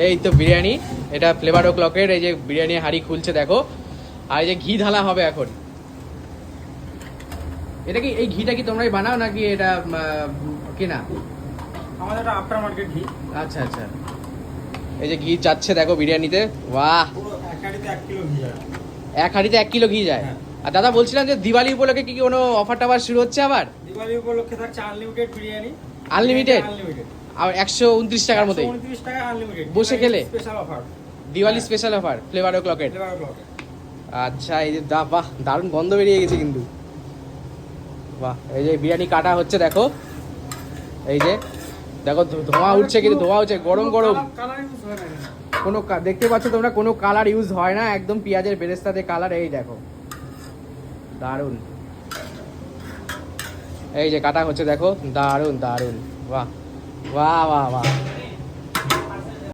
এই তো বিরিয়ানি, এটা ফ্লেভার ও ক্লকের এই যে বিরিয়ানি হাঁড়ি খুলছে দেখো। আর এই যে ঘি ঢালা হবে এখন। এটা কি এই ঘিটা কি তোমরাই বানাও নাকি এটা কেনা? আমাদের এটা আফটার মার্কেট ঘি। আচ্ছা আচ্ছা, এই যে ঘি যাচ্ছে দেখো বিরিয়ানিতে। বাহ, পুরো এক হাঁড়িতে 1 কিলো ঘি যায়। এক হাঁড়িতে 1 কিলো ঘি যায়। হ্যাঁ। আর দাদা বলছিলাম যে দিওয়ালি উপলক্ষে কি কোনো অফার টাফার শুরু হচ্ছে আবার? দিওয়ালি উপলক্ষে থাকছে আনলিমিটেড বিরিয়ানি। আনলিমিটেড? আনলিমিটেড আর 129 টাকার মধ্যে 129 টাকা আনলিমিটেড বসে খেলে? Special offer, Diwali special offer flavour ও ক্লকেট। Flavour block. আচ্ছা, এই যে বাহ দারুণ গন্ধ বেরিয়ে গেছে কিন্তু। বাহ, এই যে বিরিয়ানি কাটা হচ্ছে দেখো। এই যে দেখো ধোঁয়া উঠছে, কিন্তু ধোঁয়া হচ্ছে গরম গরম। কালার ইউজ হয় না এখানে। কোনো দেখতে পাচ্ছ তোমরা, কোনো কালার ইউজ হয় না, একদম পেঁয়াজের বেরেস্তাতে কালার। এই দেখো দারুণ, এই যে কাটা হচ্ছে দেখো, দারুণ দারুণ। বাহ বাহ বাহ বাহ।